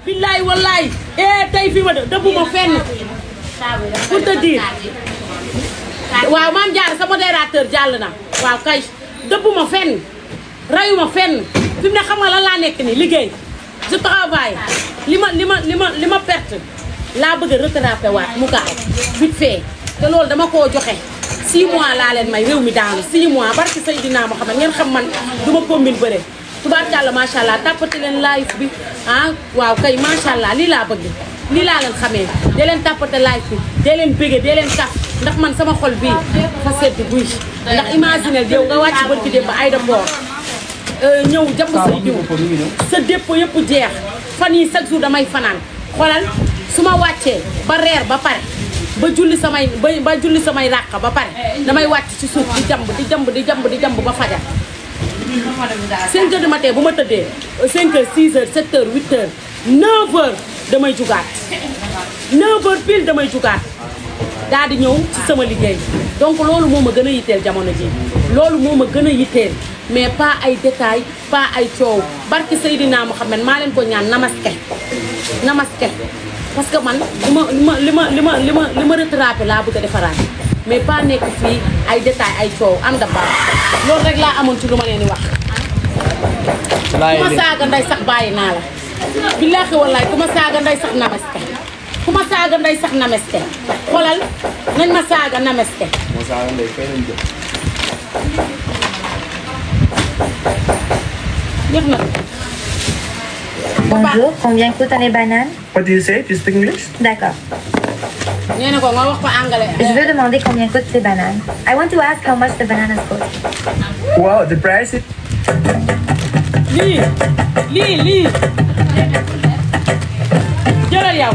billaay wallaay tey fi ma dëbbuma fenn pour te dire waaw maam jaar sa modérateur jàll na waaw kay dëbbuma fenn rayuma fenn fi mu ne xam nga lan laa nekk ni liggéey je travaille li ma perte laa bëgg a rattraper waat mu gaaw vite fait te loolu dama koo joxe 6 mois laa leen may réew mi daanu 6 mois barki Seydina Muhammad ngeen xam man duma combine bëre tubaarkàlla macha allah tàppati leen live bi ah waaw kay macha allah lii laa bëgg lii laa leen xamee dee leen tàppate live bi dee leen bége dee leen kaf ndax man sama xol bii fa sedd guy ndax imaginer yow nga wàcc barki dem ba aéroport ñëw jàpp say diw sa dépôt yëpp jeex fan yi chaque jour damay fanaan xoolal su ma wàccee ba reer ba pare ba julli samay ràq ba pare damay wàcc ci suuf di jamb ba fajar 5 heures du matin bu ma tëddee 5 heures 6 heures 7 heures 8 heures 9 heures damay jugaat 9 heures pile damay jugaat daal di ñëw ci sama liggéey donc loolu moo ma gën a yitteel jamono ji loolu moo ma gën a yitteel mais pas ay détails pas ay coow barki Seydina Muhammad maa leen ko ñaan namaste parce que man li ma rattrapé laa bëgg a defaraat mais pas nekk fii ay détails ay coow am da baax loolu rek laa amoon ci lu ma leen di wax ku ma saaga nday sax bàyyi naa la billaahi wallaay ku ma saaga nday sax namaste ku ma saaga nday sax namaste xoolal nañ ma saaga namaste jeex na. Bonjour, combien coûtent les bananes? What do you say? Do you speak English? D'accord. nee na ko nga wax ko anglais. Je veux demander combien coûtent ces bananes. I want to ask how much the bananas cost. Wow, the price is... lii jëlal yow.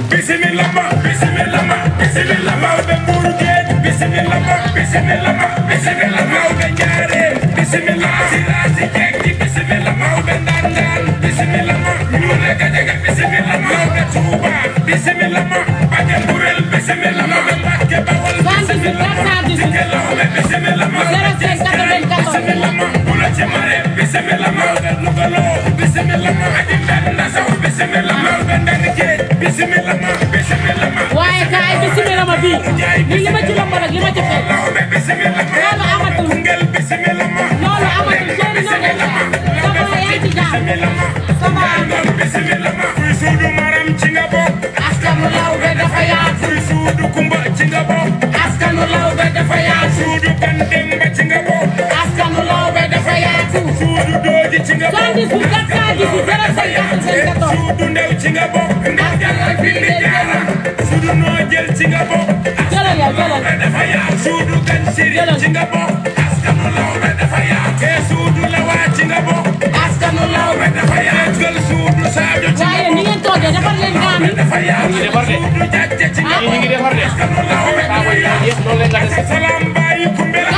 Bismillah be mburu geej bismillah be njaareem bismillah sirasi jeeg ji bismillah be ndangaan bismillah ñu nekk jaga bismillah be Tuuba bismillah bañal burel bismillah be Mbàkke Bawol bismillah bula ci mare bismillah be Lugaloo bismillah aji mbenda saw bismillah be ndan geej bismillah waaye kaay bismillah ma bii li ma ci lomb rek li ma ci fekk loolu amatul jëri na sama yaa ci jaar sama kuy suudu maram ci nga bokk askanu Lawbe dafa yaatu kuy suudu kumba ci nga bokk askanu Lawbe dafa yaatu suudu kan demba ci nga bokk askanu Lawbe dafa yaatu suudu dooji ci nga bokk suudu ndew ci nga bokk ndax jàlla findi jaara suudu noo jël ci nga bokk jëlal yow jëlal dafa yaatu suudu kan siri ci nga bokk askanu Lawbe dafa yaatu ke suudu lawaa ci nga bokk askanu Lawbe dafa yaatu gël suudu saajo ci waaye ni ngeen toogee defar leen gaami dafa yaatu suudu jàjje ci nga bokk askanu Lawbe dafa yaatu salaam bàyyi kumbira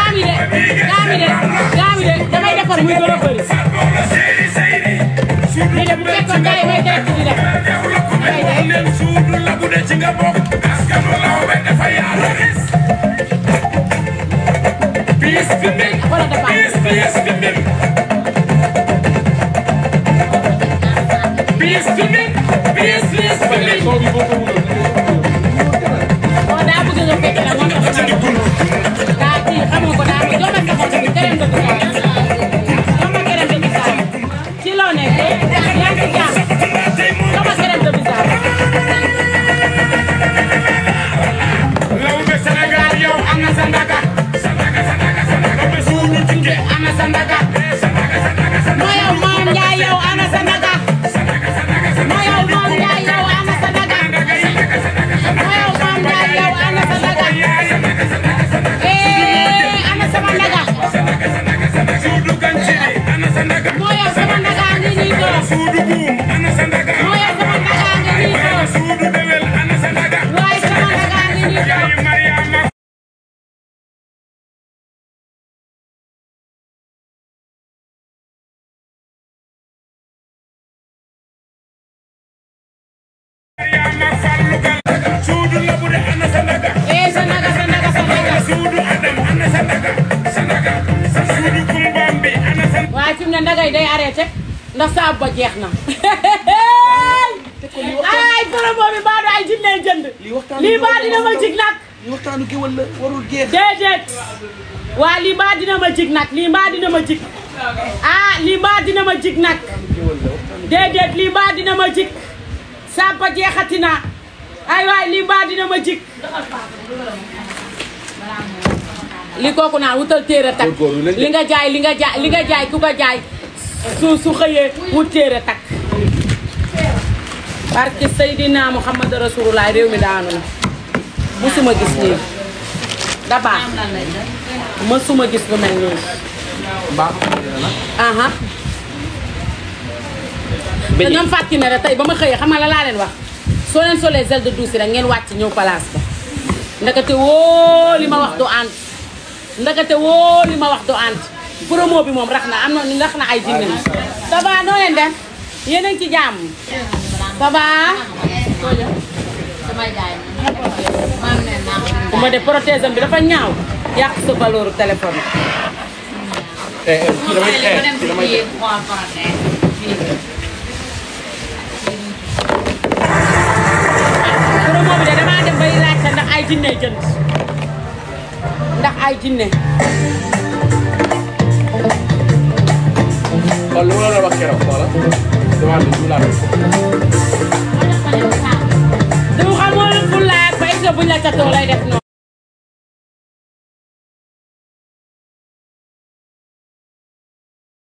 gaami de damay defar muy gën a bëri lii de bu fekkoon gars yi may direct di def leen suudu labu de ci nga bokk askanu Lawbe dafa yaatu bis bi mbir xoolal dafa bis bi mbir daa bëgg nga fekk la moo tax daa kii xamoo ko daa jox ma sa xol bi keneen dëgg saa jox ma keneen dëgg saa ci loo nekk yaa ngi ci jàmm jox ma keneen dëgg saa Lawbe Sénégal yow am na sa ndaga Lawbe suudu tinge am na sa ndaga moo yow Maam Njaay yow ana sa ndaga moo yow Maam Njaay yow ana sa ndaga moo yow Maam Njaay yow ana sa ndaga ana sama ndaga suudu ganciri ana sa ndaga moo yow sama ndaga ngi nii toog suudu buum ana sa ndaga moo yow sama ndaga ngi nii toog suudu dewel ana sa ndaga waaye sama ndaga ngi nii toog yaay Mariama suudu labu de ana sa ndaga sa ndaga suudu Adam ana sa ndaga suudu kumbambi ana sa waaye fi mu ne ndagay day arrêté ndax saabu ba jeex na lay jënd lii baa dina ma jig nag li waxtaanu géwël la warul jeex déedéet waa lii baa dina ma jig nag lii baa dina ma jig ah lii baa dina ma jig nag déedéet lii baa dina ma jig sàmpa jeexati na ay waay lii baa dina ma jig li kooku naan wutal téere takk li nga jaay ku ko jaay su xëyee wut téere takk barke Seydina Muhammad Rasulullah réew mi daanu na musuma gis nii da baax musuma gis lu mel nii aha te ñoom fàtti ne rek tey ba ma xëyee xam nga la laa leen wax soo leen solee gel de douce rek ngeen wàcc ñëw place ba ndakate woo li ma wax du ànd ndakate woo li ma wax du ànd promo bi moom rax na am na rax na ay jinne ça va noo leen def yéen a ngi ci jàmm ça va bu ma de prothèse bi dafa ñaaw yàq sa valeur téléphone promo bi de damaa dem bay laajte ndax ay jinne jënd ndax ay jinne kon lu ma la wax keroog wala demande bi ñu la